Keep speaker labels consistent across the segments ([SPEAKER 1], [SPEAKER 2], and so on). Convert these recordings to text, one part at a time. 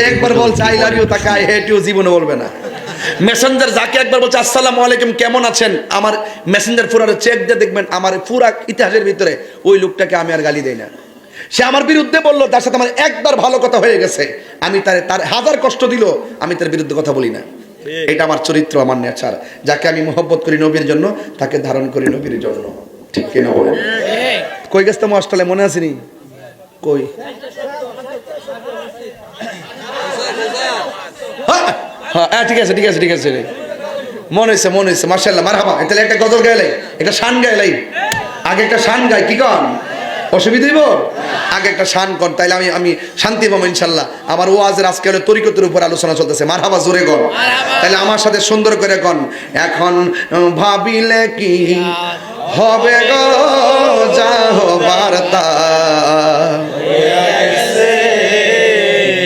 [SPEAKER 1] একবার বলছে I love you, তাকে আই হেট ইউ জীবনে বলবে না। মেসেঞ্জার যাকে একবার বলছে আসসালামু আলাইকুম কেমন আছেন, আমার মেসেঞ্জার পুরারে চেক দিয়ে দেখবেন আমার পুরা ইতিহাসের ভিতরে ওই লোকটাকে আমি আর গালি দেই না। সে আমার বিরুদ্ধে বললো, তার সাথে আমার একবার ভালো কথা হয়ে গেছে, আমি তার হাজার কষ্ট দিল, আমি তার বিরুদ্ধে কথা বলি না। এটা আমার চরিত্র, আমার নেচার। যাকে আমি মহব্বত করি নবীর জন্য, তাকে ধারণ করি নবীর জন্য। ঠিক কিনা বলেন? কই গেছতাম অস্ট্রেলিয়া, মনে আসেনি? কই হ্যাঁ ঠিক আছে ঠিক আছে ঠিক আছে, মনে হয়েছে মাশাআল্লাহ মারহাবা। তাহলে একটা গজল গাইলাই, একটা শান গাইলাই, আগে একটা শান গাই, কি কন অসুবিধা হইব? আগে একটা শান কর, তাইলে আমি শান্তি পাবো ইনশাল্লাহ। আমার ওয়াজের আজকে হলো তরিকতের উপর আলোচনা চলতেছে, মারহাবা জোরে কর। তাইলে আমার সাথে সুন্দর করে কন, এখন ভাবিলে কি হবে গো যা হবার তা।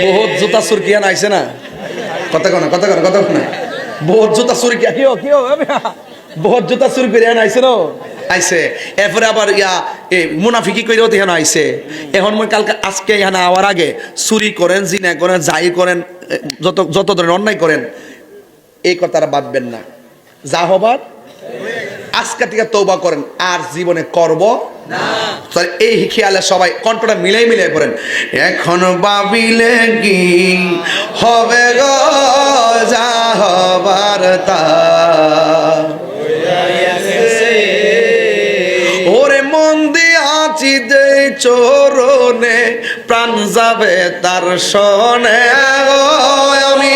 [SPEAKER 1] বহুত জুতা সুরকিয়ান আইছে না, কথা কন বহুত জুতা চুরি বহুত জুতা চুরি করে আইছে ন আইছে। এরপরে আবার মুনাফিকি করে এখানে আইছে। এখন মই কালকে আজকে এখানে আওয়ার আগে চুরি করেন, জিনা করেন, যাই করেন, যত ধরনের অন্যায় করেন, এই কথাটা ভাববেন না। যা হবার আজকে থেকে তওবা করেন, আর জীবনে করব না। এই খেয়ালে সবাই কণ্ঠটা মিলাই করেন, এখন ভাবিলে কি হবে গো যা হবার তা। ওরে মন দিয়াছি যে চরণে, প্রাণ যাবে তার শনে। আমি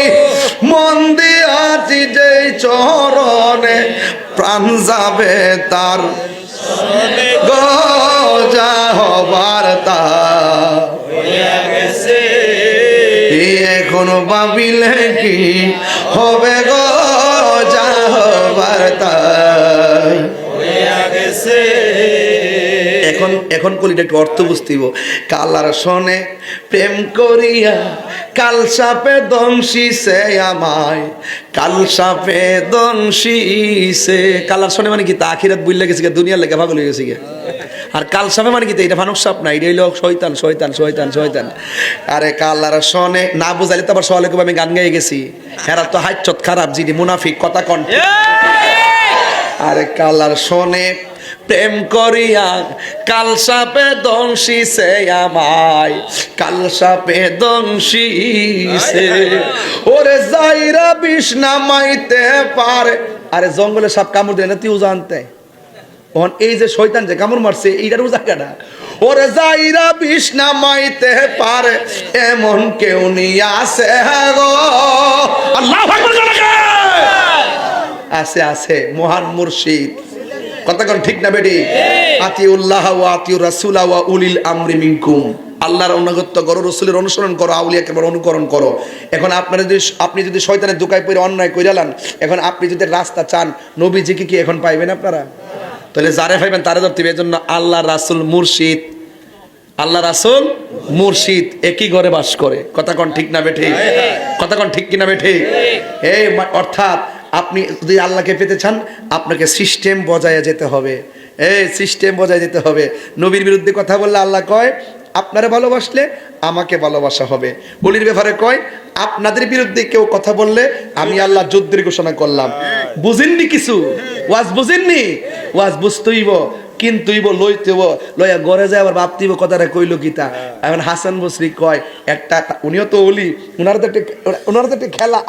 [SPEAKER 1] মন দিয়াছি যে চরণে, প্রাণ যাবে তার গো যা হবার তা। এখন ভাবিলে কি হবে গো যা হবার তা। এখন কলিটা একটু অর্থ বুঝতেইব। কালার শোনে প্রেম করিয়া কাল সাপে দংশিছে আমায়, কাল সাপে দংশিছে। কালার শোনে মানে কি তা আখিরাত বুইল্লা গেছে, দুনিয়ার লেগে পাগল হয়ে গেছে। আর কাল সাপে মানে কি এটা ফানুক সাপ না, এটা হইল শয়তান শয়তান শয়তান শয়তান। আরে কালার শোনে না বুঝাইলে তো আবার সওয়ালে কবে আমি গান গাইয়ে গেছি, হেরা তো হাইচত খারাপ যিনি মুনাফিক, কথা কন। আরে কালার শোনে প্রেম করিয়া কাল সাপে দংশিছে আমায়, কাল সাপে দংশিছে। ওরে যাইরা বিষ নামাইতে পারে। আরে জঙ্গলে সাপ কামড় দেয় না, তুইও জানতে। এই যে শয়তান যে কামড় মারছে, এইটার জায়গাটা। ওরে যাইরা বিষ নামাইতে পারে এমন কেউ নিয়ে আসে গো। আল্লাহু আকবার। আছে মহান মুর্শিদ, কথা কোন ঠিক না বেটি? আতিউল্লাহ ওয়া আতিউর রাসূল ওয়া উলিল আমরি মিনকুম। আল্লাহর অনুগত্য করো, রাসূলের অনুসরণ করো, আউলিয়া কেবল অনুকরণ করো। এখন আপনি যদি শয়তানের দোকায় পড়ে অন্যায় কইরালেন, এখন আপনি যদি রাস্তা চান, নবীজিকে কি এখন পাইবেন আপনারা? তাহলে যারে পাইবেন তারে ধরতে হবে। এজন্য আল্লাহ রাসূল মুর্শিদ, আল্লাহ রাসূল মুর্শিদ একই ঘরে বাস করে, কথা কোন ঠিক না বেটি? কথা কোন ঠিক কিনা বেটি? এই অর্থাৎ আপনি যদি আল্লাহকে পেতে চান, আপনাকে সিস্টেম বজায় যেতে হবে। সিস্টেম বজায় যেতে হবে। নবীর বিরুদ্ধে কথা বললে আল্লাহ কয় আপনারা ভালোবাসলে আমাকে ভালোবাসা হবে। বলির ব্যাপারে কয় আপনাদের বিরুদ্ধে কেউ কথা বললে আমি আল্লাহ যুদ্ধের ঘোষণা করলাম। বুঝেননি কিছু? ওয়াজ বুঝেননি? ওয়াজ বুঝতেইব, কিন্তু লইতেব, লইয়া ঘরে যায় আবার ভাবতেইব কথাটা কইল গীতা। এখন হাসান বসরি কয় একটা, উনিও তো ওলি, ওনার তো একটা খেলা।